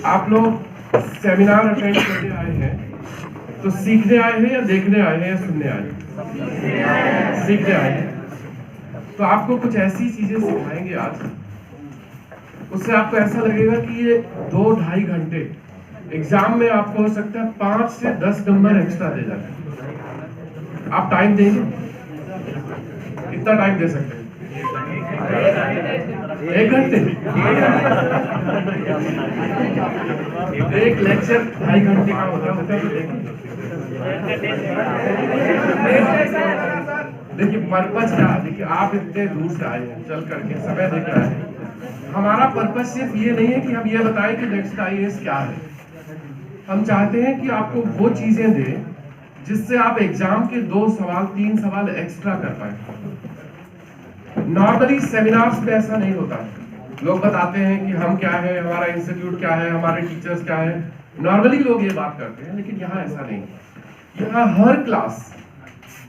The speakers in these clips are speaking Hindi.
आप लोग सेमिनार अटेंड करने आए हैं तो सीखने आए हैं या देखने आए हैं या सुनने आए हैं? सीखने आए हैं। तो आपको कुछ ऐसी चीजें सिखाएंगे आज, उससे आपको ऐसा लगेगा कि ये 2-2.5 घंटे एग्जाम में आपको हो सकता है 5 से 10 नंबर एक्स्ट्रा दे जाए। आप टाइम देंगे? कितना टाइम दे सकते हैं? 1 घंटे। एक लेक्चर 2.5 घंटे का होता है तो देखिए पर्पज क्या है। देखिए आप इतने दूर से आए हैं, चल करके समय देकर आए हैं। हमारा पर्पज सिर्फ ये नहीं है कि हम ये बताएं कि नेक्स्ट IAS क्या है। हम चाहते हैं कि आपको वो चीजें दें जिससे आप एग्जाम के 2 सवाल 3 सवाल एक्स्ट्रा कर पाए। नॉर्मली सेमिनार्स में ऐसा नहीं होता है। लोग बताते हैं कि हम क्या है, हमारा इंस्टीट्यूट क्या है, हमारे टीचर्स क्या है। नॉर्मली लोग ये बात करते हैं, लेकिन यहाँ ऐसा नहीं। यहाँ हर क्लास,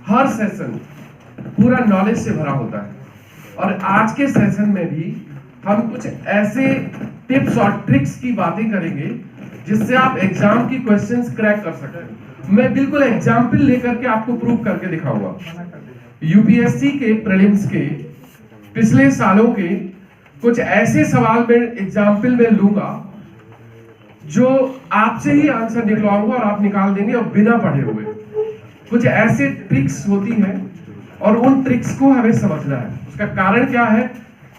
हर सेशन पूरा नॉलेज से भरा होता है। और आज के सेशन में भी हम कुछ ऐसे टिप्स और ट्रिक्स की बातें करेंगे जिससे आप एग्जाम की क्वेश्चंस क्रैक कर सकते हैं। मैं बिल्कुल एग्जाम्पल लेकर के आपको प्रूव करके दिखाऊंगा। यूपीएससी के प्रीलिम्स के पिछले सालों के कुछ ऐसे सवाल में एग्जाम्पल में लूंगा जो आपसे ही आंसर निकलवाऊंगा और आप निकाल देंगे और बिना पढ़े हुए। कुछ ऐसे ट्रिक्स होती हैं और उन ट्रिक्स को हमें समझना है। उसका कारण क्या है,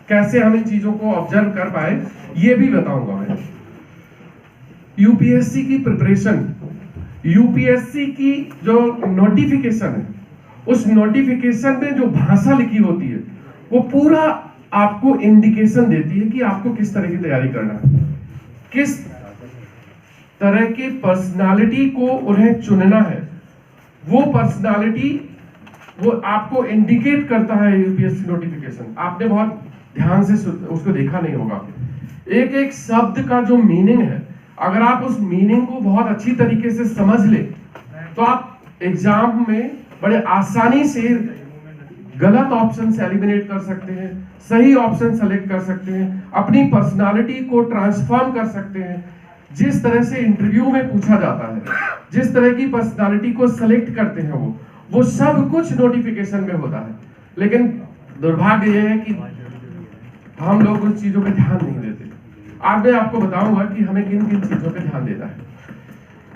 कैसे हम इन चीजों को ऑब्जर्व कर पाए, ये भी बताऊंगा मैं। यूपीएससी की प्रिपरेशन, यूपीएससी की जो नोटिफिकेशन है, उस नोटिफिकेशन में जो भाषा लिखी होती है वो पूरा आपको इंडिकेशन देती है कि आपको किस तरह की तैयारी करना है, किस तरह की पर्सनालिटी को उन्हें चुनना है। वो पर्सनालिटी वो आपको इंडिकेट करता है यूपीएससी नोटिफिकेशन। आपने बहुत ध्यान से उसको देखा नहीं होगा। एक एक शब्द का जो मीनिंग है, अगर आप उस मीनिंग को बहुत अच्छी तरीके से समझ ले तो आप एग्जाम में बड़े आसानी से गलत ऑप्शन से एलिमिनेट कर सकते हैं, सही ऑप्शन सेलेक्ट कर सकते हैं, अपनी पर्सनालिटी को ट्रांसफॉर्म कर सकते हैं। जिस तरह से इंटरव्यू में पूछा जाता है, जिस तरह की पर्सनालिटी को सेलेक्ट करते हैं वो सब कुछ नोटिफिकेशन में होता है। लेकिन दुर्भाग्य यह है कि हम लोग उन चीजों पे ध्यान नहीं देते। आज मैं आपको बताऊंगा कि हमें किन किन चीजों पे ध्यान देना है।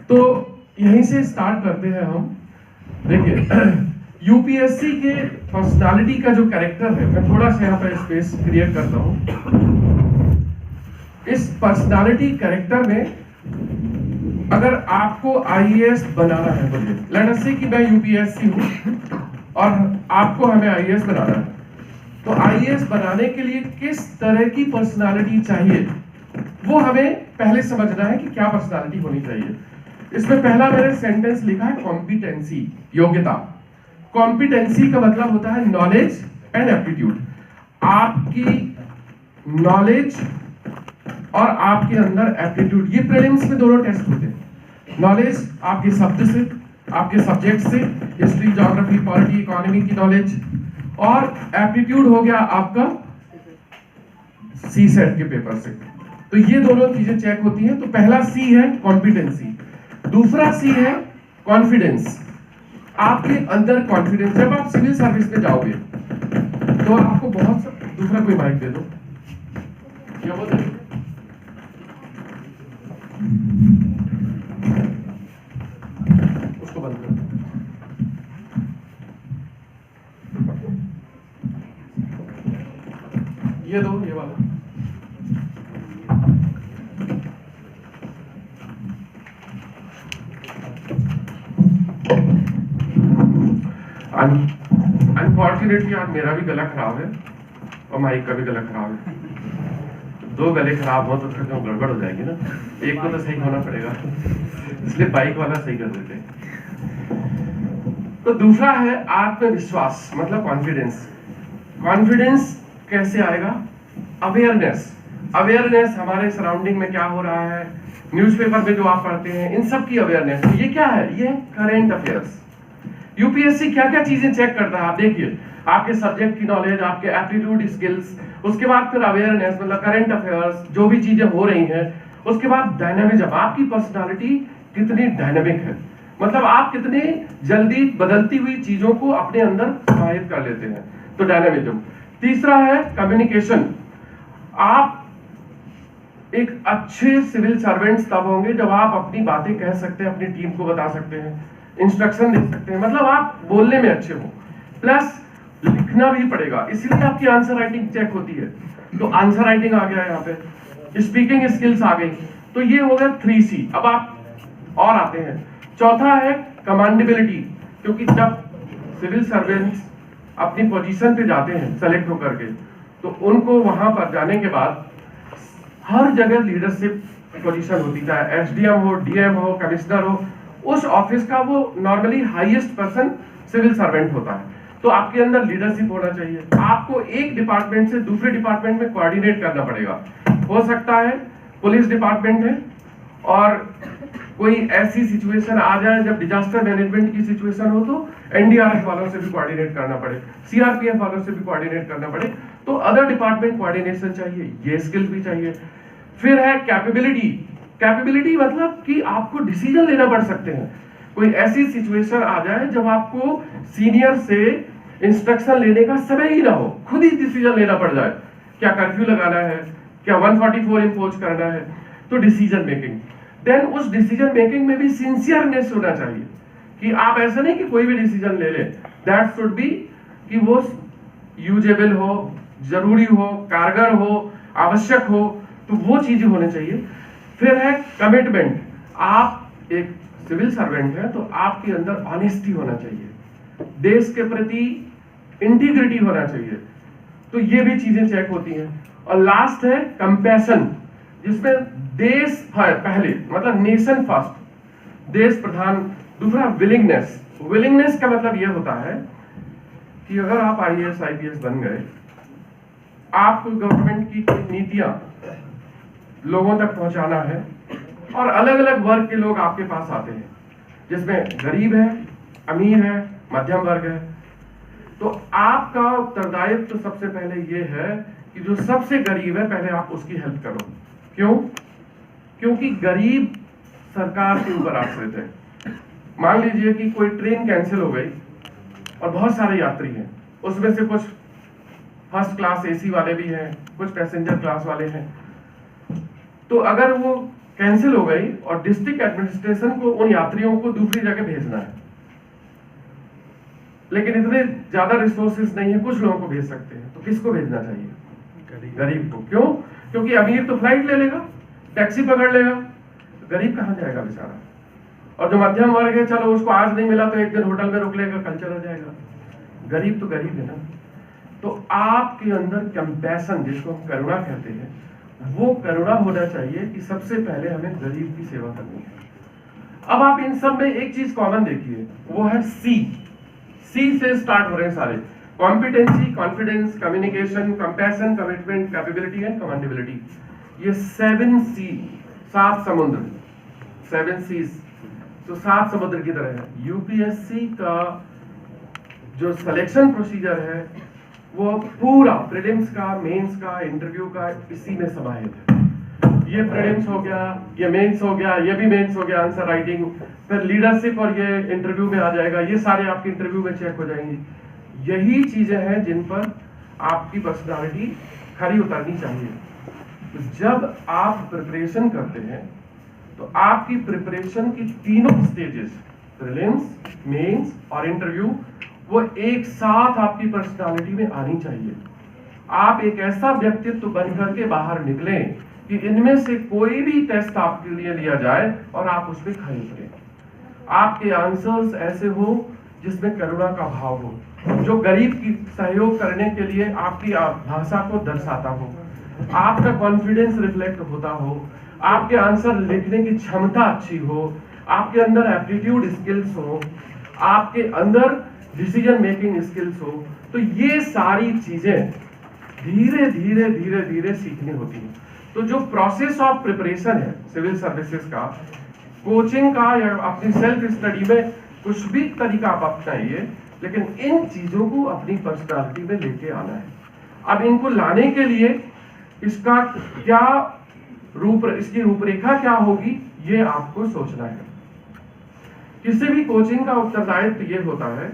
तो यहीं से स्टार्ट करते हैं हम। देखिए यूपीएससी के पर्सनालिटी का जो कैरेक्टर है, मैं थोड़ा सा यहाँ पर स्पेस क्रिएट करता हूँ। इस पर्सनालिटी कैरेक्टर में अगर आपको आईएएस बनाना है, मुझे लेट अस से कि मैं यूपीएससी हूँ और आपको हमें आईएएस बनाना है, तो आईएएस बनाने के लिए किस तरह की पर्सनालिटी चाहिए वो हमें पहले समझना है कि क्या पर्सनालिटी होनी चाहिए। इसमें पहला मैंने सेंटेंस लिखा है कॉम्पिटेंसी, योग्यता। कॉम्पिटेंसी का मतलब होता है नॉलेज एंड एप्टीट्यूड। आपकी नॉलेज और आपके अंदर एप्टीट्यूड, ये प्रीलिम्स में दोनों टेस्ट होते हैं। नॉलेज आपके शब्द से, आपके सब्जेक्ट से, हिस्ट्री, ज्योग्राफी, पॉलिटी, इकोनॉमी की नॉलेज, और एप्टीट्यूड हो गया आपका CSET के पेपर से। तो ये दोनों चीजें चेक होती हैं। तो पहला C है कॉम्पिटेंसी, दूसरा C है कॉन्फिडेंस। आपके अंदर कॉन्फिडेंस, जब आप सिविल सर्विस में जाओगे तो आपको बहुत दूसरा कोई माइक दे दो, क्या बोलते हैं, उसको बंद करो। ये दो, ये वाला। अनफॉर्चुनेटली आज मेरा भी गला खराब है और माइक का भी गला खराब है। दो गले खराब हो तो फिर तो गड़बड़ हो जाएगी ना, एक को तो सही होना पड़ेगा, इसलिए बाइक वाला सही कर देते हैं। तो दूसरा है आत्मविश्वास, मतलब कॉन्फिडेंस। कॉन्फिडेंस कैसे आएगा? अवेयरनेस। अवेयरनेस हमारे सराउंडिंग में क्या हो रहा है, न्यूज़पेपर में जो आप पढ़ते हैं, इन सब की अवेयरनेस। ये क्या है? ये करंट अफेयर्स। यूपीएससी क्या क्या चीजें चेक करता है आप देखिए, आपके सब्जेक्ट की नॉलेज, आपके एप्टीट्यूड स्किल्स, उसके बाद फिर अवेयरनेस मतलब करंट अफेयर्स, जो भी चीजें हो रही हैं उसके बाद डायनामिज्म, आपकी पर्सनालिटी कितनी डायनामिक है, मतलब आप कितने जल्दी बदलती हुई चीजों को अपने अंदर समाहित कर लेते हैं, तो डायनामिज्म। तीसरा है कम्युनिकेशन। आप एक अच्छे सिविल सर्वेंट्स तब होंगे जब आप अपनी बातें कह सकते हैं, अपनी टीम को बता सकते हैं, इंस्ट्रक्शन दे सकते हैं, मतलब आप बोलने में अच्छे हो, प्लस लिखना भी पड़ेगा, इसलिए आपकी आंसर राइटिंग चेक होती है। तो आंसर राइटिंग आ गया यहाँ पे, स्पीकिंग स्किल्स आ गई, तो ये हो गया 3C। अब आप और आते हैं, चौथा है कमांडेबिलिटी, क्योंकि जब सिविल सर्वेंट्स अपनी पोजीशन पे जाते हैं सेलेक्ट होकर के, तो उनको वहां पर जाने के बाद हर जगह लीडरशिप पोजीशन होती है, चाहे SDM हो, DM हो, कमिश्नर हो, उस ऑफिस का वो normally highest person civil servant होता है। तो आपके अंदर लीडरशिप होना चाहिए, आपको एक डिपार्टमेंट से दूसरे डिपार्टमेंट में कोऑर्डिनेट करना पड़ेगा। हो सकता है पुलिस डिपार्टमेंट है और कोई ऐसी सिचुएशन आ जाए जब डिजास्टर मैनेजमेंट की सिचुएशन हो, तो NDRF वालों से भी कोऑर्डिनेट करना पड़े, CRPF वालों से भी कोऑर्डिनेट करना पड़े, तो अदर डिपार्टमेंट कोऑर्डिनेशन चाहिए, ये स्किल भी चाहिए। फिर है कैपेबिलिटी। कैपेबिलिटी मतलब कि आपको डिसीजन लेना पड़ सकते हैं, कोई ऐसी सिचुएशन आ जाए जब आपको सीनियर से इंस्ट्रक्शन लेने का समय ही ना हो, खुद ही डिसीजन लेना पड़ जाए, क्या कर्फ्यू लगाना है, क्या 144 इंपोज करना है, तो डिसीजन मेकिंग। देन उस डिसीजन मेकिंग में भी सिंसियरनेस होना चाहिए, कि आप ऐसा नहीं कि कोई भी डिसीजन ले ले, दैट शुड बी कि वो यूजेबल हो, जरूरी हो, कारगर हो, आवश्यक हो, तो वो चीजें होने चाहिए। फिर है कमिटमेंट। आप एक सिविल सर्वेंट है तो आपके अंदर ऑनेस्टी होना चाहिए, देश के प्रति इंटीग्रिटी होना चाहिए, तो ये भी चीजें चेक होती हैं। और लास्ट है कंपैशन, जिसमें देश पहले, मतलब नेशन फर्स्ट, देश प्रधान। दूसरा विलिंगनेस। विलिंगनेस का मतलब ये होता है कि अगर आप IAS IPS बन गए, आपको गवर्नमेंट की कोई नीतियां लोगों तक पहुंचाना है, और अलग अलग वर्ग के लोग आपके पास आते हैं, जिसमें गरीब है, अमीर है, मध्यम वर्ग है, तो आपका उत्तरदायित्व तो सबसे पहले ये है कि जो सबसे गरीब है पहले आप उसकी हेल्प करो। क्यों? क्योंकि गरीब सरकार के ऊपर आश्रित है। मान लीजिए कि कोई ट्रेन कैंसिल हो गई और बहुत सारे यात्री हैं, उसमें से कुछ फर्स्ट क्लास AC वाले भी हैं, कुछ पैसेंजर क्लास वाले हैं, तो अगर वो कैंसिल हो गई और डिस्ट्रिक्ट एडमिनिस्ट्रेशन को उन यात्रियों को दूसरी जगह भेजना है, लेकिन इतने ज्यादा रिसोर्सेज नहीं है, कुछ लोगों को भेज सकते हैं, तो किसको भेजना चाहिए? गरीब को। क्यों? क्योंकि अमीर तो फ्लाइट ले लेगा, टैक्सी पकड़ लेगा, गरीब कहां जाएगा बेचारा? और जो मध्यम वर्ग है, चलो उसको आज नहीं मिला तो एक दिन होटल में रुक लेगा, कल चला जाएगा। गरीब तो गरीब है ना। तो आपके अंदर कंपैशन, जिसको हम करुणा कहते हैं, वो करुणा होना चाहिए कि सबसे पहले हमें गरीब की सेवा करनी है। अब आप इन सब में एक चीज कॉमन देखिए, वो है C से स्टार्ट हो रहे हैं सारे, competency, confidence, communication, compassion, commitment, capability and commandability. ये 7C, 7 समुद्र, 7 C's, तो 7 समुद्र की तरह है। UPSC का जो सिलेक्शन प्रोसीजर है वो पूरा प्रीलिम्स का, मेंस का, इंटरव्यू का इसी में समाहित है। ये प्रीलिम्स हो गया, ये मेंस हो गया, ये भी मेंस हो गया, आंसर राइटिंग, फिर लीडरशिप, और ये इंटरव्यू में आ जाएगा, ये सारे आपके इंटरव्यू में चेक हो जाएंगी। यही चीजें हैं जिन पर आपकी पर्सनालिटी खरी उतरनी चाहिए। तो जब आप प्रिपरेशन करते हैं तो आपकी प्रिपरेशन की तीनों स्टेजेस, प्रीलिम्स, मेंस और इंटरव्यू, वो एक साथ आपकी पर्सनालिटी में आनी चाहिए। आप एक ऐसा व्यक्तित्व बनकर के बाहर निकलें कि इनमें से कोई भी टेस्ट आपके लिए लिया जाए और आप उसमें खरे उतरें। आपके आंसर्स ऐसे हो जिसमें करुणा का भाव हो, जो गरीब की सहयोग करने के लिए आपकी भाषा को दर्शाता हो, आपका कॉन्फिडेंस रिफ्लेक्ट होता हो, आपके आंसर लिखने की क्षमता अच्छी हो, आपके अंदर एप्टीट्यूड स्किल्स हो, आपके अंदर डिसीजन मेकिंग स्किल्स हो। तो ये सारी चीजें धीरे धीरे धीरे धीरे सीखनी होती है। तो जो प्रोसेस ऑफ प्रिपरेशन है सिविल सर्विसेज का, कोचिंग का या अपनी सेल्फ स्टडी में कुछ भी तरीका आप अपनाइए, लेकिन इन चीजों को अपनी पर्सनालिटी में लेके आना है। अब इनको लाने के लिए इसका क्या इसकी रूपरेखा क्या होगी, ये आपको सोचना है। किसी भी कोचिंग का उत्तरदायित्व ये होता है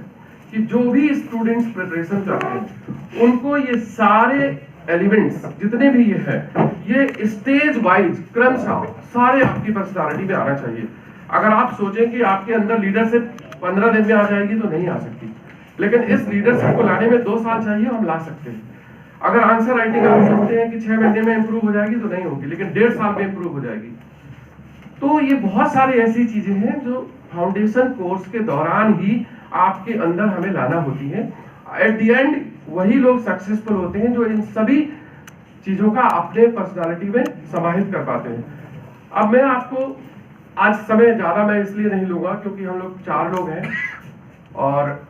कि जो भी स्टूडेंट्स प्रिपरेशन करते हैं उनको ये सारे एलिमेंट्स जितने भी ये है, ये स्टेज वाइज क्रमशः सारे आपकी पर्सनालिटी में आना चाहिए। अगर आप सोचें कि आपके अंदर लीडरशिप 15 दिन में आ जाएगी तो नहीं आ सकती, लेकिन इस लीडरशिप को लाने में 2 साल चाहिए, हम ला सकते हैं। अगर आंसर राइटिंग आप सोचते हैं कि 6 महीने में इंप्रूव हो जाएगी तो नहीं होगी, लेकिन 1.5 साल में इंप्रूव हो जाएगी। तो ये बहुत सारी ऐसी चीजें हैं जो फाउंडेशन कोर्स के दौरान ही आपके अंदर हमें लाना होती है। एट द एंड वही लोग सक्सेसफुल होते हैं जो इन सभी चीजों का अपने पर्सनालिटी में समाहित कर पाते हैं। अब मैं आपको आज समय ज्यादा मैं इसलिए नहीं लूंगा क्योंकि हम लोग 4 लोग हैं और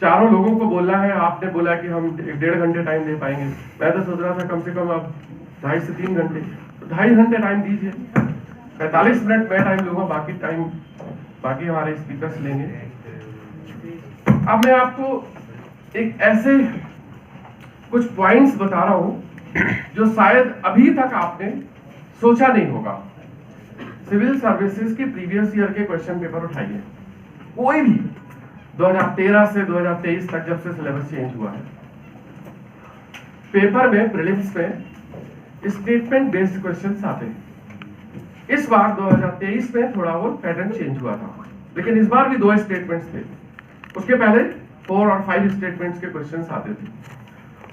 चारों लोगों को बोलना है। आपने बोला कि हम 1.5 घंटे टाइम दे पाएंगे, मैं तो सोच रहा था कम से कम अब 2.5 से 3 घंटे, तो 2.5 घंटे टाइम दीजिए। 45 मिनट मैं टाइम लूंगा, बाकी हमारे स्पीकर्स लेंगे। अब मैं आपको एक ऐसे कुछ पॉइंट्स बता रहा हूं जो शायद अभी तक आपने सोचा नहीं होगा। सिविल सर्विसेज के प्रीवियस ईयर के क्वेश्चन पेपर उठाइए, कोई भी 2013 से 2023 तक जब से सिलेबस चेंज हुआ है, पेपर में प्रीलिम्स में स्टेटमेंट बेस्ड क्वेश्चंस आते हैं। इस बार 2023 में थोड़ा वो पैटर्न चेंज हुआ था, लेकिन इस बार भी 2 स्टेटमेंट्स थे। उसके पहले 4 और 5 स्टेटमेंट्स के क्वेश्चंस आते थे।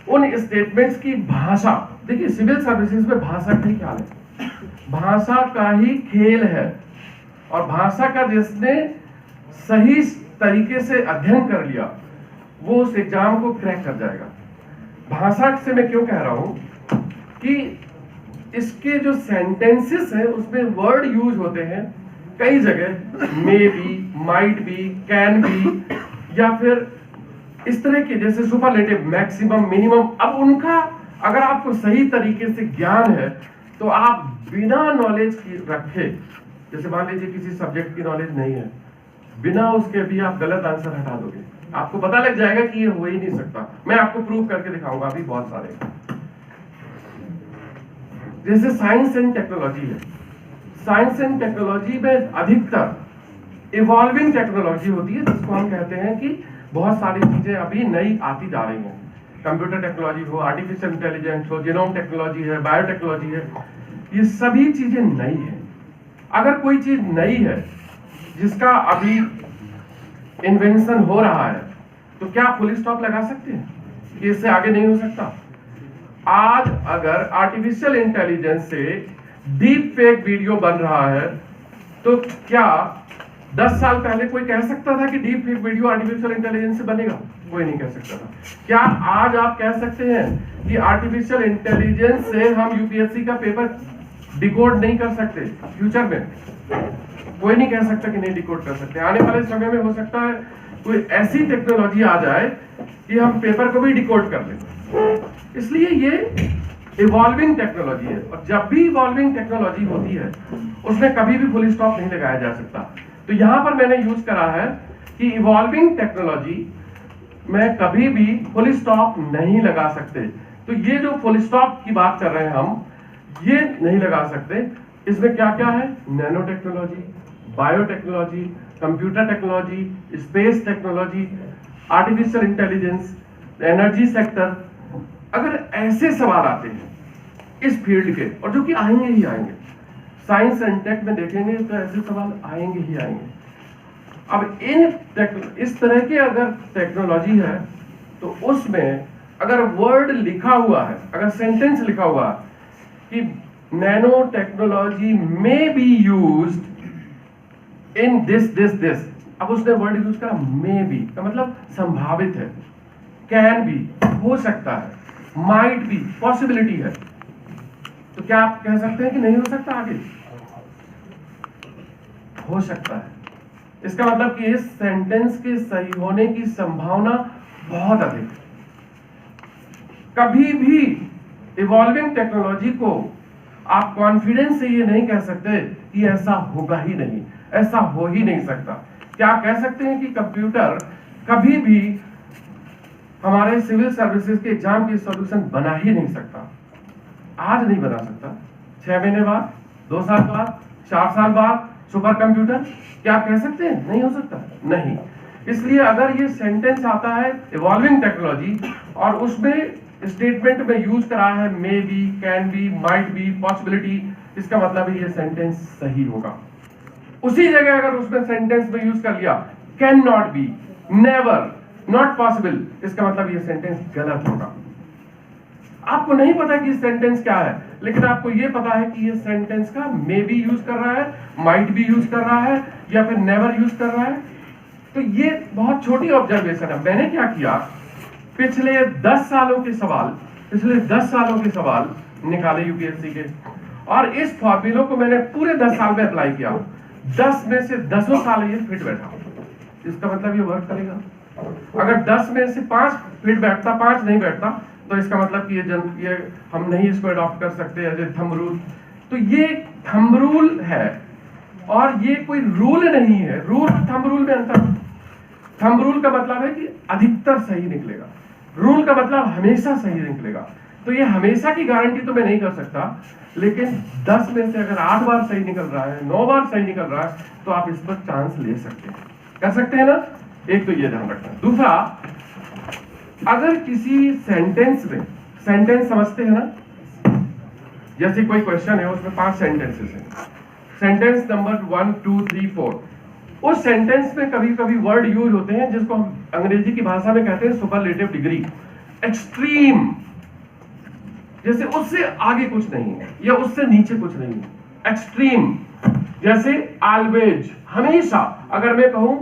उन स्टेटमेंट्स की भाषा, देखिए सिविल सर्विसेज में भाषा का ही ख्याल है, भाषा का ही खेल है, और भाषा का जिसने सही तरीके से अध्ययन कर लिया वो उस एग्जाम को क्रैक कर जाएगा। भाषा से मैं क्यों कह रहा हूं कि इसके जो सेंटेंसेस हैं उसमें वर्ड यूज होते हैं कई जगह, may be, might be, can be, या फिर इस तरह के जैसे सुपरलेटिव, मैक्सिमम, मिनिमम। अब उनका अगर आपको सही तरीके से ज्ञान है तो आप बिना नॉलेज रखे, जैसे मान लीजिए किसी सब्जेक्ट की नॉलेज नहीं है, बिना उसके भी आप गलत आंसर हटा दोगे, आपको पता लग जाएगा कि ये हो ही नहीं सकता। मैं आपको प्रूव करके दिखाऊंगा अभी बहुत सारे। जैसे साइंस एंड टेक्नोलॉजी है, साइंस एंड टेक्नोलॉजी में अधिकतर इवॉल्विंग टेक्नोलॉजी होती है, जिसको हम कहते हैं कि बहुत सारी चीजें अभी नई आती जा रही हैं। कंप्यूटर टेक्नोलॉजी हो, आर्टिफिशियल इंटेलिजेंस हो, जीनोम टेक्नोलॉजी है, बायोटेक्नोलॉजी है, ये सभी चीजें नई है। अगर कोई चीज नई है जिसका अभी इन्वेंशन हो रहा है तो क्या आप फुल स्टॉप लगा सकते हैं कि इससे आगे नहीं हो सकता? आज अगर आर्टिफिशियल इंटेलिजेंस से डीप फेक वीडियो बन रहा है तो क्या 10 साल पहले कोई कह सकता था कि deep fake video artificial intelligence से बनेगा? कोई नहीं कह सकता था। क्या आज आप कह सकते हैं कि आर्टिफिशियल इंटेलिजेंस से हम यूपीएससी का पेपर डिकोड नहीं कर सकते? फ्यूचर में कोई नहीं कह सकता कि नहीं डिकोड कर सकते। आने वाले समय में हो सकता है कोई ऐसी टेक्नोलॉजी आ जाए कि हम पेपर को भी डिकोड कर लें। इसलिए ये इवॉल्विंग टेक्नोलॉजी है, और जब भी इवॉल्विंग टेक्नोलॉजी होती है उसमें कभी भी फुल स्टॉप नहीं लगाया जा सकता। तो यहां पर मैंने यूज करा है कि इवॉल्विंग टेक्नोलॉजी में कभी भी फुल स्टॉप नहीं लगा सकते। तो ये जो फुल स्टॉप की बात कर रहे हैं हम, ये नहीं लगा सकते। इसमें क्या क्या है? Nano technology, biotechnology, computer technology, space technology, artificial intelligence, energy sector. अगर ऐसे सवाल आते हैं इस फील्ड के, और जो कि आएंगे ही आएंगे, साइंस एंड टेक में देखेंगे तो ऐसे सवाल आएंगे ही आएंगे। अब इस तरह के अगर टेक्नोलॉजी है तो उसमें अगर वर्ड लिखा हुआ है, अगर सेंटेंस लिखा हुआ है कि नैनो टेक्नोलॉजी में बी यूज्ड इन दिस, अब उसने वर्ड यूज करा मे बी का मतलब संभावित है, कैन बी हो सकता है, माइट बी पॉसिबिलिटी है, तो क्या आप कह सकते हैं कि नहीं हो सकता? आगे हो सकता है। इसका मतलब कि इस सेंटेंस के सही होने की संभावना बहुत अधिक है। कभी भी इवॉल्विंग टेक्नोलॉजी को आप कॉन्फिडेंस से ये नहीं कह सकते कि ऐसा होगा ही नहीं, ऐसा हो ही नहीं सकता। क्या कह सकते हैं कि कंप्यूटर कभी भी हमारे सिविल सर्विसेज के एग्जाम की सॉल्यूशन बना ही नहीं सकता? आज नहीं बना सकता, 6 महीने बाद, 2 साल बाद, 4 साल बाद सुपर कंप्यूटर? क्या आप कह सकते हैं? नहीं हो सकता, नहीं। इसलिए अगर ये सेंटेंस आता है इवॉल्विंग टेक्नोलॉजी और उसमें स्टेटमेंट में यूज करा है may be, can be, might be, possibility, इसका मतलब है ये सेंटेंस सही होगा। उसी जगह अगर उसमें सेंटेंस में यूज कर लिया can not be, never, not possible, इसका मतलब ये सेंटेंस गलत होगा। आपको नहीं पता कि सेंटेंस क्या है, लेकिन आपको ये पता है कि ये सेंटेंस का मे बी यूज कर रहा है, माइट भी यूज कर रहा है या फिर नेवर यूज कर रहा है। तो ये बहुत छोटी ऑब्जर्वेशन है। मैंने क्या किया, पिछले 10 सालों के सवाल निकाले यूपीएससी के, और इस फॉर्मूले को मैंने पूरे 10 साल में अप्लाई किया। 10 में से 10 साल ये फिट बैठा। इसका मतलब ये वर्क करेगा। अगर 10 में से 5 फिट बैठता, 5 नहीं बैठता, तो इसका मतलब कि ये हम नहीं इसको अडॉप्ट कर सकते एज ए थंब रूल। तो ये थंब रूल है और ये कोई रूल नहीं है। रूल और थंब रूल में अंतर। थंब रूल का मतलब है कि अधिकतर सही निकलेगा, रूल का मतलब हमेशा सही निकलेगा। तो ये हमेशा की गारंटी तो मैं नहीं कर सकता, लेकिन 10 में से अगर 8 बार सही निकल रहा है, 9 बार सही निकल रहा है, तो आप इस पर चांस ले सकते हैं, कर सकते हैं ना। एक तो ये ध्यान रखना। दूसरा, अगर किसी सेंटेंस में, सेंटेंस समझते हैं ना, जैसे कोई क्वेश्चन है उसमें 5 सेंटेंसेस हैं, सेंटेंस नंबर 1 2 3 4, उस सेंटेंस में कभी कभी वर्ड यूज होते हैं जिसको हम अंग्रेजी की भाषा में कहते हैं सुपरलेटिव डिग्री, एक्सट्रीम, जैसे उससे आगे कुछ नहीं है या उससे नीचे कुछ नहीं है। एक्सट्रीम जैसे ऑलवेज, हमेशा। अगर मैं कहूं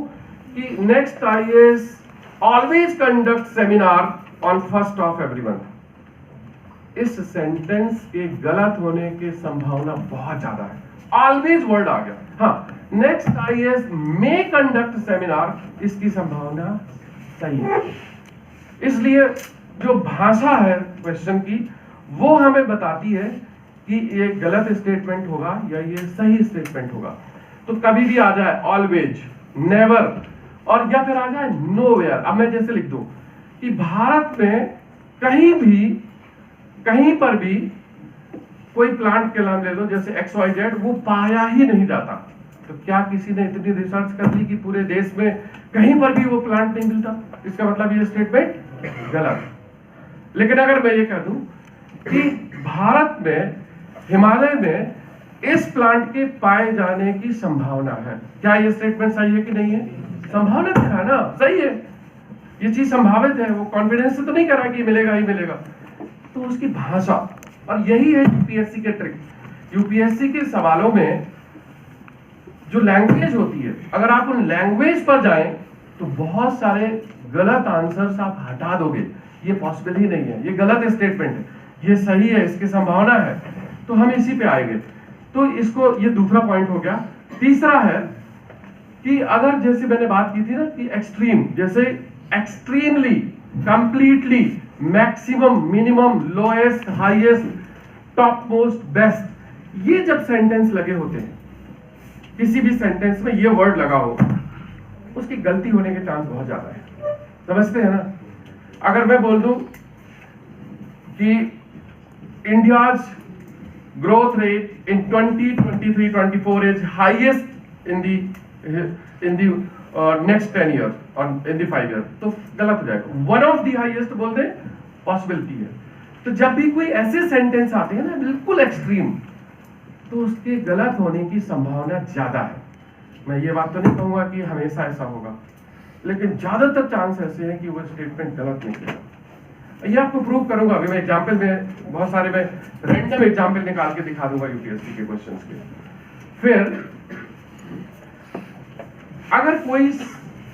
कि next IAS always conduct seminar on 1st of every month, इस सेंटेंस के गलत होने की संभावना बहुत ज्यादा है। ऑलवेज वर्ड आ गया। हाँ, नेक्स्ट आईएएस मे कंडक्ट सेमिनार, इसकी संभावना सही है। इसलिए जो भाषा है क्वेश्चन की, वो हमें बताती है कि ये गलत स्टेटमेंट होगा या ये सही स्टेटमेंट होगा। तो कभी भी आ जाए ऑलवेज, नेवर, और या फिर आ जाए नोवेयर। अब मैं जैसे लिख दूं कि भारत में कहीं पर भी कोई प्लांट के नाम ले लो, जैसे XYZ, वो पाया ही नहीं जाता। तो क्या किसी ने इतनी रिसर्च कर ली कि पूरे देश में कहीं पर भी वो प्लांट नहीं मिलता? इसका मतलब ये स्टेटमेंट गलत। लेकिन अगर मैं ये कह दूं कि भारत में, हिमालय में इस प्लांट के पाए जाने की संभावना है, क्या ये स्टेटमेंट सही है कि नहीं है? संभावना तो है ना, सही है, ये चीज संभावित है। वो कॉन्फिडेंस से तो नहीं कर रहा कि मिलेगा ही मिलेगा। तो उसकी भाषा, और यही है यूपीएससी के ट्रिक। यूपीएससी के सवालों में जो लैंग्वेज होती है, अगर आप उन लैंग्वेज पर जाएं तो बहुत सारे गलत आंसर्स आप हटा दोगे। ये पॉसिबल ही नहीं है, ये गलत स्टेटमेंट है, ये सही है, इसकी संभावना है, तो हम इसी पे आएंगे। तो इसको, ये दूसरा पॉइंट हो गया। तीसरा है कि अगर जैसे मैंने बात की थी ना कि एक्सट्रीम, जैसे extremely, completely, maximum, minimum, lowest, highest, top most, best, ये जब सेंटेंस लगे होते हैं, किसी भी सेंटेंस में ये वर्ड लगा हो, उसकी गलती होने के चांस बहुत ज्यादा है। समझते हैं ना? अगर मैं बोल दूं कि India's growth rate in 2023-24 is highest in the next 10 years or in the 5 years, तो गलत हो जाएगा। one of the highest बोल दे, पॉसिबिलिटी है। तो जब भी कोई ऐसे सेंटेंस आते हैं ना बिल्कुल एक्सट्रीम, तो उसके गलत होने की संभावना ज्यादा है। मैं ये बात तो नहीं कहूंगा कि हमेशा ऐसा होगा, लेकिन ज्यादातर चांस ऐसे हैं कि वो स्टेटमेंट गलत निकलेगा। ये आपको प्रूव करूंगा। अभी मैं एग्जाम्पल में बहुत सारे, मैं रैंडम एग्जाम्पल निकाल के दिखा दूंगा यूपीएससी के क्वेश्चंस के। फिर अगर कोई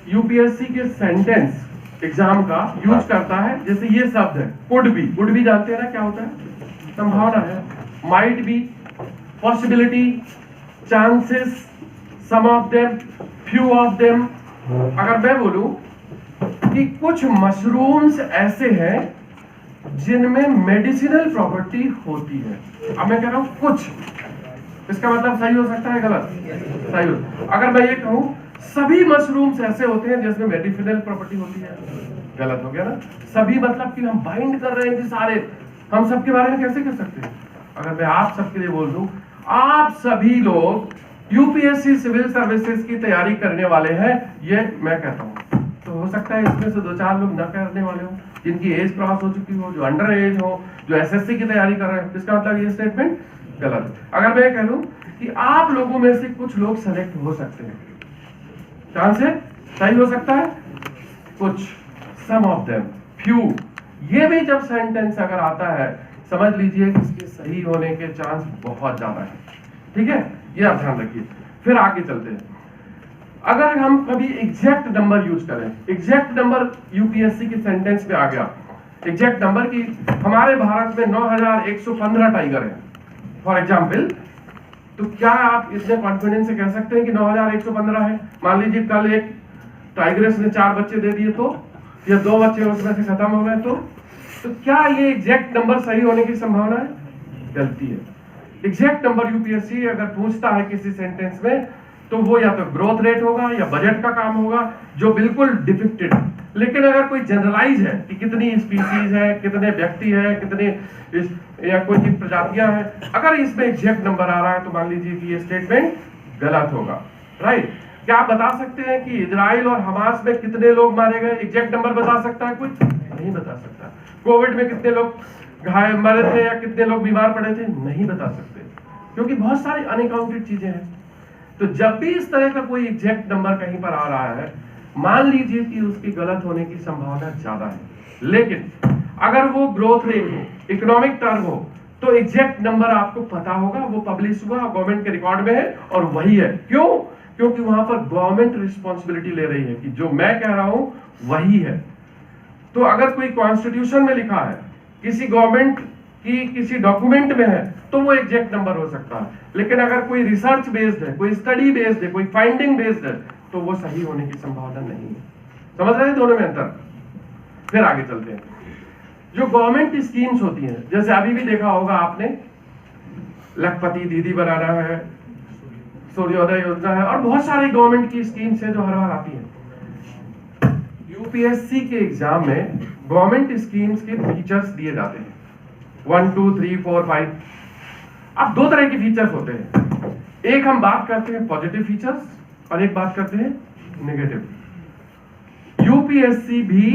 यूपीएससी के सेंटेंस एग्जाम का यूज करता है, जैसे ये शब्द है कुड बी जानते हैं ना क्या होता है? संभावना है। Might be, possibility, chances, some of them, few of them. अगर मैं बोलूं कि कुछ मशरूम्स ऐसे हैं जिनमें मेडिसिनल प्रॉपर्टी होती है, अब मैं कह रहा हूं कुछ, इसका मतलब सही हो सकता है, गलत? सही हो। अगर मैं ये कहूं सभी मशरूम्स ऐसे होते हैं जिसमें मेडिसिनल प्रॉपर्टी होती है, गलत हो गया ना? सभी मतलब कि हम बाइंड कर रहे हैं कि सारे, हम सबके बारे में कैसे कर सकते हैं? अगर मैं आप सबके लिए बोल दूं, आप सभी लोग यूपीएससी सिविल सर्विसेज की तैयारी करने वाले हैं, ये मैं कहता हूं। तो हो सकता है इसमें से 2-4 लोग न करने वाले हो, जिनकी एज क्रॉस हो चुकी हो, जो अंडर एज हो, जो एसएससी की तैयारी कर रहे हैं। इसका मतलब ये स्टेटमेंट गलत है। अगर मैं कह लूं कि आप लोगों में से कुछ लोग सेलेक्ट हो सकते हैं, चांस है, सही हो सकता है कुछ, सम ऑफ देम, फ्यू। ये भी जब सेंटेंस अगर आता है, समझ लीजिए कि इसके सही होने के चांस बहुत ज्यादा है। ठीक है, ये आप ध्यान रखिए। फिर आगे चलते हैं। अगर हम कभी एग्जैक्ट नंबर यूज करें, एग्जैक्ट नंबर यूपीएससी के सेंटेंस में आ गया, एग्जैक्ट नंबर की, हमारे भारत में 9115 टाइगर है फॉर एग्जाम्पल, तो क्या आप इतने कॉन्फिडेंस से कह सकते हैं कि 9115 है? मान लीजिए कल एक टाइग्रेस ने 4 बच्चे दे दिए तो, या 2 बच्चे उसमें से खत्म हो गए तो क्या ये एग्जैक्ट नंबर सही होने की संभावना है? गलती है। एग्जैक्ट नंबर यूपीएससी अगर पूछता है किसी सेंटेंस में, तो वो या तो ग्रोथ रेट होगा या बजट का काम होगा, जो बिल्कुल डिपिक्टेड। लेकिन अगर कोई जनरलाइज है कि कितनी स्पीसीज है, कितने व्यक्ति है, कितने या कोई प्रजातियां हैं, अगर इसमें एग्जैक्ट नंबर आ रहा है तो मान लीजिए कि ये स्टेटमेंट गलत होगा। राइट? क्या आप बता सकते हैं कि इजराइल और हमास में कितने लोग मारे गए? एग्जैक्ट नंबर बता सकता है कोई? नहीं बता सकता। कोविड में कितने लोग घायल मरे थे या कितने लोग बीमार पड़े थे? नहीं बता सकते, क्योंकि बहुत सारी अनअकाउंटेड चीजें हैं। तो जब भी इस तरह का कोई एग्जैक्ट नंबर कहीं पर आ रहा है, मान लीजिए कि उसकी गलत होने की संभावना ज्यादा है। लेकिन अगर वो ग्रोथ रेट हो, इकोनॉमिक टर्म हो, तो एग्जैक्ट नंबर आपको पता होगा, वो पब्लिश हुआ, गवर्नमेंट के रिकॉर्ड में है और वही है। क्यों? क्योंकि वहां पर गवर्नमेंट रिस्पॉन्सिबिलिटी ले रही है कि जो मैं कह रहा हूं वही है। तो अगर कोई कॉन्स्टिट्यूशन में लिखा है, किसी गवर्नमेंट की किसी डॉक्यूमेंट में है, तो वो एग्जैक्ट नंबर हो सकता है। लेकिन अगर कोई रिसर्च बेस्ड है, कोई स्टडी बेस्ड है, कोई फाइंडिंग बेस्ड है, तो वो सही होने की संभावना नहीं है। समझ रहे हैं दोनों में अंतर? फिर आगे चलते हैं। जो गवर्नमेंट स्कीम्स होती हैं, जैसे अभी भी देखा होगा आपने, लखपति दीदी बनाना है, सूर्योदय योजना है, और बहुत सारी गवर्नमेंट की स्कीम्स है जो हर बार आती है। यूपीएससी के एग्जाम में गवर्नमेंट स्कीम्स के फीचर्स दिए जाते हैं, 1 2 3 4 5। अब 2 तरह के फीचर्स होते हैं, एक हम बात करते हैं पॉजिटिव फीचर्स और एक बात करते हैं नेगेटिव। यूपीएससी भी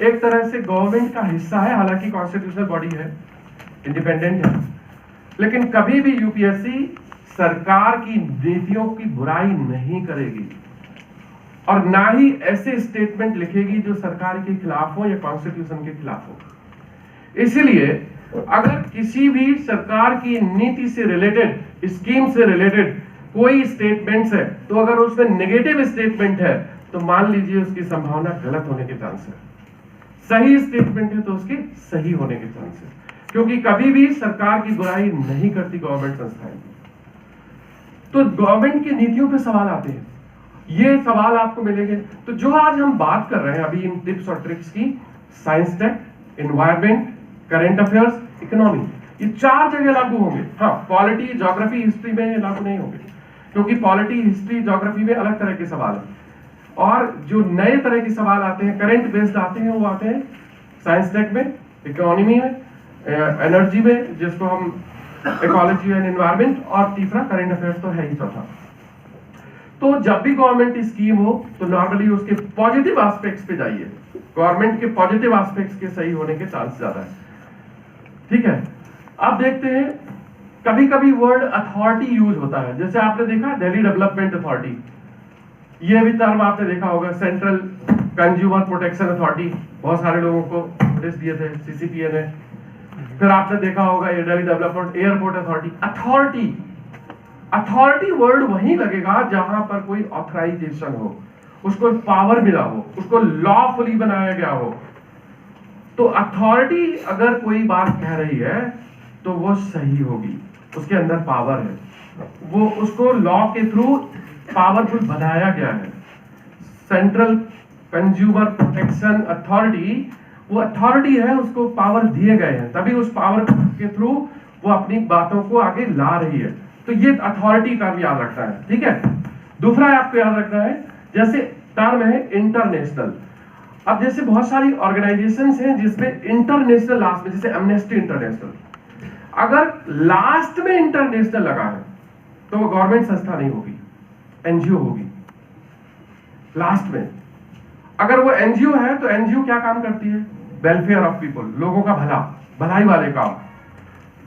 एक तरह से गवर्नमेंट का हिस्सा है, हालांकि कॉन्स्टिट्यूशनल बॉडी है, इंडिपेंडेंट है, लेकिन कभी भी यूपीएससी सरकार की नीतियों की बुराई नहीं करेगी और ना ही ऐसे स्टेटमेंट लिखेगी जो सरकार के खिलाफ हो या कॉन्स्टिट्यूशन के खिलाफ हो। इसीलिए अगर किसी भी सरकार की नीति से रिलेटेड, स्कीम से रिलेटेड कोई स्टेटमेंट्स है, तो अगर उसमें नेगेटिव स्टेटमेंट है तो मान लीजिए उसकी संभावना गलत होने के चांस है। सही स्टेटमेंट है तो उसके सही होने के चांस है, क्योंकि कभी भी सरकार की बुराई नहीं करती गवर्नमेंट संस्थाएं। तो गवर्नमेंट की नीतियों पे सवाल आते हैं, ये सवाल आपको मिलेंगे। तो जो आज हम बात कर रहे हैं अभी इन टिप्स और ट्रिक्स की, science tech, environment, current affairs, economy, ये 4 जगह लागू होंगे। हाँ, पॉलिटी, ज्योग्राफी, हिस्ट्री में ये लागू नहीं होंगे, क्योंकि पॉलिटी, हिस्ट्री, ज्योग्राफी में अलग तरह के सवाल हैं। और जो नए तरह के सवाल आते हैं, करंट बेस्ड आते हैं, वो आते हैं साइंस टेक में, इकोनॉमी में, एनर्जी में, जिसको हम इकोलॉजी एंड एनवायरमेंट, और तीसरा करंट अफेयर्स तो है ही चौथा। तो जब भी गवर्नमेंट स्कीम हो तो नॉर्मली उसके पॉजिटिव एस्पेक्ट्स पे जाइए, गवर्नमेंट के पॉजिटिव एस्पेक्ट्स के सही होने के चांस ज्यादा है। ठीक है, अब देखते हैं, कभी कभी वर्ड अथॉरिटी यूज होता है, जैसे आपने देखा दिल्ली डेवलपमेंट अथॉरिटी, ये भी टर्म आपने देखा होगा, सेंट्रल कंज्यूमर प्रोटेक्शन अथॉरिटी, बहुत सारे लोगों को नोटिस दिए थे सीसीपीए ने। फिर आपने देखा होगा ये Delhi development airport authority. Authority, authority word वहीं लगेगा जहां पर कोई ऑथराइजेशन हो, उसको पावर मिला हो, उसको लॉफुली बनाया गया हो। तो अथॉरिटी अगर कोई बात कह रही है तो वो सही होगी, उसके अंदर पावर है, वो उसको लॉ के थ्रू पावरफुल बनाया गया है। सेंट्रल कंज्यूमर प्रोटेक्शन अथॉरिटी, वो अथॉरिटी है, उसको पावर दिए गए हैं, तभी उस पावर के थ्रू वो अपनी बातों को आगे ला रही है। तो ये अथॉरिटी का भी याद रखना है। ठीक है, दूसरा आपको याद रखना है, जैसे टर्म है इंटरनेशनल। अब जैसे बहुत सारी ऑर्गेनाइजेशंस हैं जिसमें इंटरनेशनल लास्ट में, जैसे एमनेस्टी इंटरनेशनल, अगर लास्ट में इंटरनेशनल लगा है तो वो गवर्नमेंट संस्था नहीं होगी, एनजीओ होगी लास्ट में। अगर वो एनजीओ है तो एनजीओ क्या काम करती है? वेलफेयर ऑफ पीपल, लोगों का भलाई वाले काम,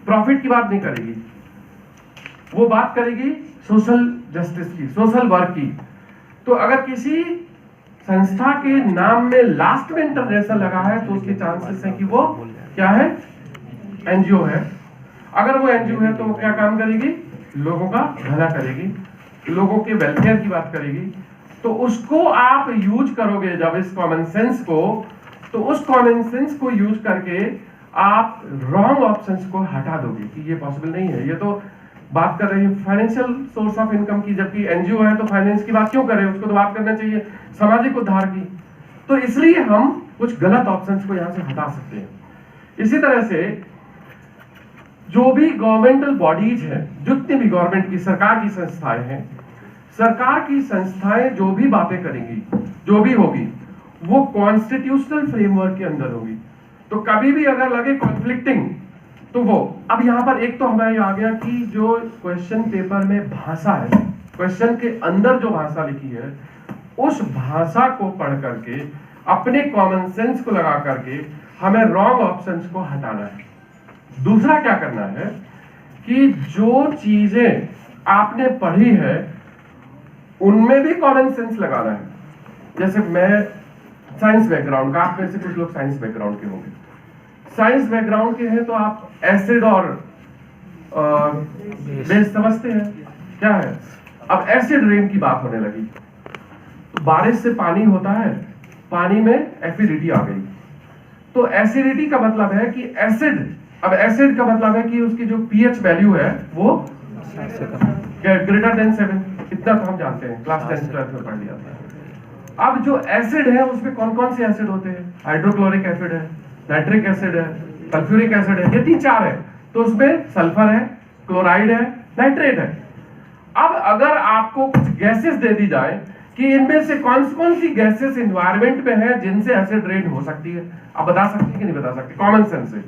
प्रॉफिट की बात नहीं करेगी, वो बात करेगी सोशल जस्टिस की, सोशल वर्क की। तो अगर किसी संस्था के नाम में लास्ट में इंटरनेशनल लगा है तो उसके चांसेस हैं कि वो क्या है? एनजीओ है। अगर वो एनजीओ है तो वो क्या काम करेगी? लोगों का भला करेगी, लोगों के वेलफेयर की बात करेगी। तो उसको आप यूज करोगे जब इस कॉमन सेंस को, तो उस कॉमन सेंस को यूज करके आप रॉन्ग ऑप्शंस को हटा दोगे कि ये पॉसिबल नहीं है। ये तो बात कर रही है फाइनेंशियल सोर्स ऑफ इनकम की, जबकि एनजीओ है तो फाइनेंस की बात क्यों करें? उसको तो बात करना चाहिए सामाजिक उद्धार की। तो इसलिए हम कुछ गलत ऑप्शंस को यहां से हटा सकते हैं। इसी तरह से जो भी गवर्नमेंटल बॉडीज हैं, जितनी भी गवर्नमेंट की, सरकार की संस्थाएं हैं, सरकार की संस्थाएं जो भी बातें करेंगी, जो भी होगी, वो कॉन्स्टिट्यूशनल फ्रेमवर्क के अंदर होगी। तो कभी भी अगर लगे कॉन्फ्लिक्टिंग तो वो, अब यहां पर एक तो हमें आ गया कि जो क्वेश्चन पेपर में भाषा है, क्वेश्चन के अंदर जो भाषा लिखी है, उस भाषा को पढ़ करके अपने कॉमन सेंस को लगा करके हमें रॉन्ग ऑप्शंस को हटाना है। दूसरा क्या करना है कि जो चीजें आपने पढ़ी है उनमें भी कॉमन सेंस लगाना है। जैसे मैं साइंस बैकग्राउंड का, आप में से कुछ लोग साइंस बैकग्राउंड के होंगे, साइंस बैकग्राउंड के हैं तो आप एसिड और बेस समझते हैं क्या है। अब एसिड रेन की बात होने लगी, तो बारिश से पानी होता है, पानी में एसिडिटी आ गई। तो एसिडिटी का मतलब है कि एसिड, अब एसिड का मतलब है कि उसकी जो पीएच वैल्यू है वो ग्रेटर देन 7, इतना तो हम जानते हैं, क्लास 10 12 में पढ़ लिया था। अब जो एसिड है उसमें कौन कौन से एसिड होते हैं? हाइड्रोक्लोरिक एसिड है, नाइट्रिक एसिड है, सल्फ्यूरिक एसिड है, ये 3-4 है। तो उसमें सल्फर है, क्लोराइड है, नाइट्रेट है। अब अगर आपको कुछ गैसेस दे दी जाए कि इनमें से कौन सी गैसेस एनवायरमेंट में है जिनसे एसिड रेन हो सकती है, आप बता सकते हैं कि नहीं बता सकते? कॉमन सेंस से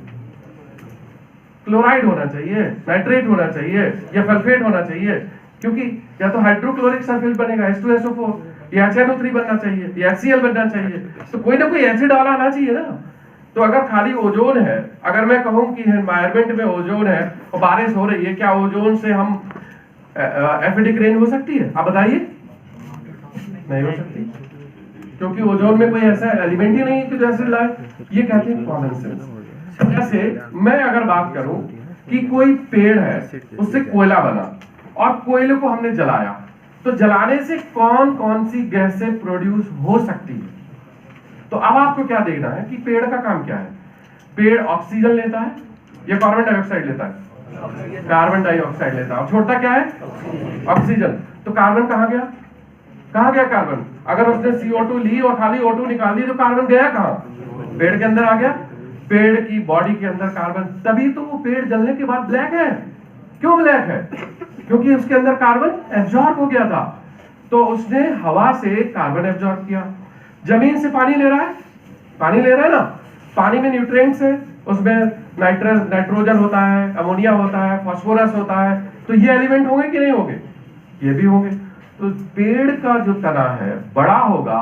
क्लोराइड होना चाहिए, नाइट्रेट होना चाहिए, या सल्फेट होना चाहिए, क्योंकि या तो हाइड्रोक्लोरिक सल्फेट बनेगा H2SO4, या HNO3 बनना चाहिए, या HCl बनना चाहिए। तो कोई ना कोई एसिड वाला आना चाहिए ना। तो अगर खाली ओजोन है, अगर मैं कहूं कि एनवायरमेंट में ओजोन है और बारिश हो रही है, क्या ओजोन से हम एसिडिक रेन हो सकती है? आप बताइए। नहीं हो सकती, क्योंकि ओजोन में कोई ऐसा एलिमेंट ही नहीं है कि जो एसिड लाए। ये कहते हैं कॉमन सेंस। जैसे मैं अगर बात करूं कि कोई पेड़ है, उससे कोयला बना और कोयले को हमने जलाया, तो जलाने से कौन कौन सी गैसें प्रोड्यूस हो सकती है? तो अब आपको क्या देखना है कि पेड़ का काम क्या है। पेड़ ऑक्सीजन लेता है या कार्बन डाइऑक्साइड लेता है? कार्बन डाइऑक्साइड लेता है, और छोड़ता क्या है? ऑक्सीजन। तो कार्बन कहां गया? कहां गया कार्बन? अगर उसने CO2 ली और खाली O2 निकाल दी तो कार्बन गया कहां? पेड़ के अंदर आ गया। पेड़ की बॉडी के अंदर कार्बन, तभी तो वो पेड़ जलने के बाद ब्लैक है। क्यों ब्लैक है? क्योंकि उसके अंदर कार्बन एब्जॉर्ब हो गया था। तो उसने हवा से कार्बन एब्जॉर्ब किया। जमीन से पानी ले रहा है, पानी ले रहा है ना, पानी में न्यूट्रिएंट्स है, उसमें नाइट्रोजन होता है, अमोनिया होता है, फास्फोरस होता है। तो ये एलिमेंट होंगे कि नहीं होंगे? ये भी होंगे। तो पेड़ का जो तना है बड़ा होगा,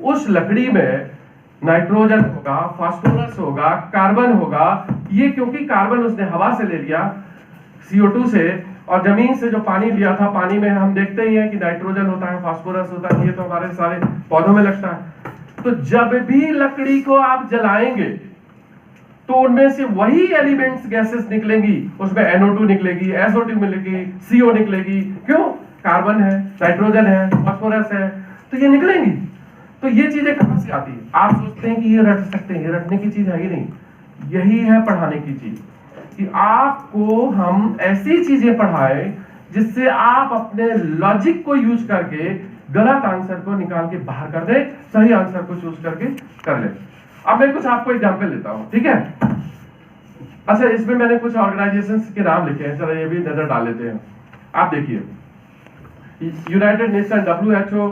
उस लकड़ी में नाइट्रोजन होगा, फास्फोरस होगा, कार्बन होगा। ये क्योंकि कार्बन उसने हवा से ले लिया, CO2 से, और जमीन से जो पानी लिया था, पानी में हम देखते ही हैं कि नाइट्रोजन होता है, फास्फोरस होता है, ये तो हमारे सारे पौधों में लगता है। तो जब भी लकड़ी को आप जलाएंगे तो उनमें से वही एलिमेंट्स गैसेस निकलेंगी, उसमें NO2 निकलेगी, SO2 मिलेगी, CO निकलेगी। क्यों? कार्बन है, नाइट्रोजन है, फास्फोरस है, तो ये निकलेंगी। तो ये चीजें कहां से आती है? आप सोचते हैं कि ये रट सकते हैं, ये रटने की चीज है ही नहीं। यही है पढ़ाने की चीज, कि आपको हम ऐसी चीजें पढ़ाएं जिससे आप अपने लॉजिक को यूज करके गलत आंसर को निकाल के बाहर कर दे, सही आंसर को चूज करके कर ले। अब मैं कुछ आपको एग्जांपल लेता हूं, ठीक है? अच्छा, इसमें मैंने कुछ ऑर्गेनाइजेशंस के नाम लिखे हैं, चलो ये भी नजर डाल लेते हैं। आप देखिए, United Nation, WHO,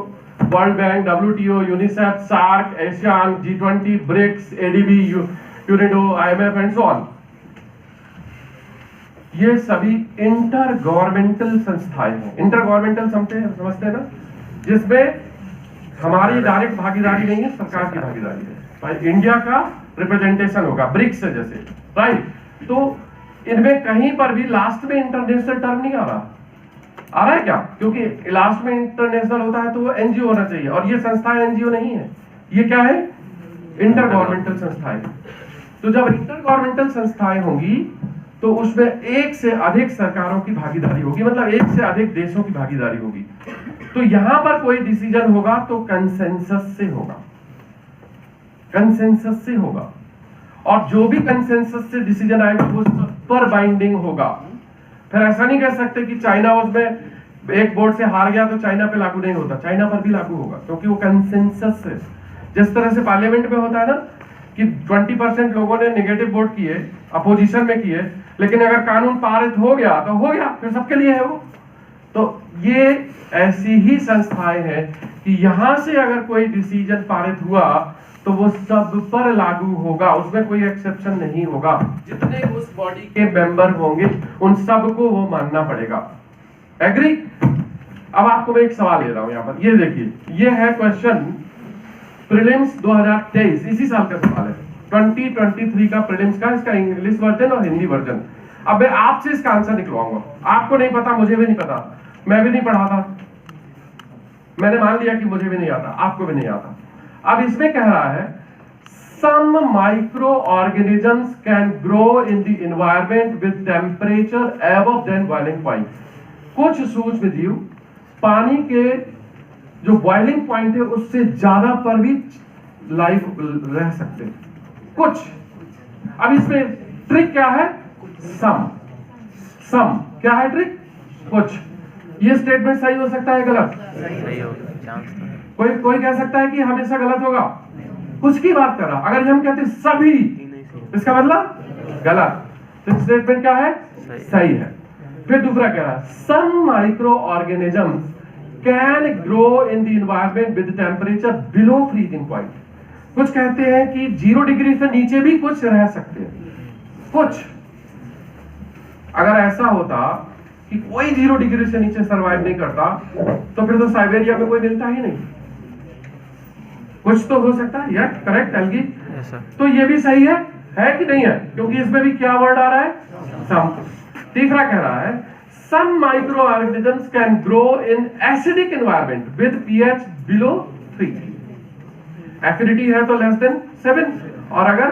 World Bank, WTO, UNICEF, SAARC, ASEAN, G20, BRICS, ADB, UNIDO, IMF and so on. ये सभी इंटर गवर्नमेंटल संस्थाएं हैं। इंटर गवर्नमेंटल समझते हैं ना, जिसमें हमारी डायरेक्ट भागीदारी नहीं है, सरकार की भागीदारी है। भाई इंडिया का रिप्रेजेंटेशन होगा ब्रिक्स से जैसे, राइट। तो इनमें कहीं पर भी लास्ट में इंटरनेशनल टर्म नहीं आ रहा है क्या? क्योंकि लास्ट में इंटरनेशनल होता है तो वो एनजीओ होना चाहिए, और ये संस्थाएं एनजीओ नहीं है, ये क्या है? इंटर गवर्नमेंटल संस्थाएं। तो जब इंटर गवर्नमेंटल संस्थाएं होंगी तो उसमें एक से अधिक सरकारों की भागीदारी होगी, मतलब एक से अधिक देशों की भागीदारी होगी। तो यहां पर कोई डिसीजन होगा तो कंसेंसस से होगा, कंसेंसस से होगा, और जो भी कंसेंसस से डिसीजन आएगा वो सब पर बाइंडिंग होगा। फिर ऐसा नहीं कह सकते कि चाइना उसमें एक वोट से हार गया तो चाइना पे लागू नहीं होता, चाइना पर भी लागू होगा, क्योंकि वो कंसेंसस है। जिस तरह से पार्लियामेंट में होता है ना कि 20% लोगों ने नेगेटिव वोट किए, अपोजिशन में किए, लेकिन अगर कानून पारित हो गया तो हो गया, फिर सबके लिए है वो। तो ये ऐसी ही संस्थाएं हैं कि यहां से अगर कोई डिसीजन पारित हुआ तो वो सब पर लागू होगा, उसमें कोई एक्सेप्शन नहीं होगा। जितने उस बॉडी के मेंबर होंगे उन सबको वो मानना पड़ेगा। एग्री? अब आपको मैं एक सवाल ले रहा हूं यहां पर, ये देखिए, ये है क्वेश्चन प्रीलिम्स 2023, इसी साल का सवाल है, 2023 का प्रीलिम्स का, इसका इंग्लिश वर्जन और हिंदी वर्जन। अब मैं आपसे इसका आंसर निकलवाऊंगा, आपको नहीं पता, मुझे भी नहीं पता, मैं भी नहीं पढ़ा था, मैंने मान लिया कि मुझे भी नहीं आता, आपको भी नहीं आता। अब इसमें कह रहा है some microorganisms can grow in the environment with temperature above than boiling point। कुछ सूक्ष्म जीव पानी के जो बॉइलिंग पॉइंट है उससे ज्यादा पर भी लाइव रह सकते हैं, कुछ। अब इसमें ट्रिक क्या है? सम क्या है ट्रिक? कुछ। ये स्टेटमेंट सही हो सकता है, गलत? सही हो कोई कह सकता है कि हमेशा गलत होगा, कुछ की बात कर रहा। अगर हम कहते सभी, इसका मतलब गलत। तो स्टेटमेंट क्या है? सही है। फिर दूसरा कह रहा है some microorganisms can grow in the environment with temperature below freezing point. कुछ कहते हैं कि 0 डिग्री से नीचे भी कुछ रह सकते हैं, कुछ। अगर ऐसा होता कि कोई 0 डिग्री से नीचे सरवाइव नहीं करता तो फिर तो साइबेरिया में कोई मिलता ही नहीं। कुछ तो हो सकता है, यार करेक्ट एलगी? तो ये भी सही है कि नहीं है? क्योंकि इसमें भी क्या वर्ड आ रहा है? सम। तीसरा कह रहा है some microorganisms can grow in acidic environment with pH below 3। Acidity है तो less than 7, और अगर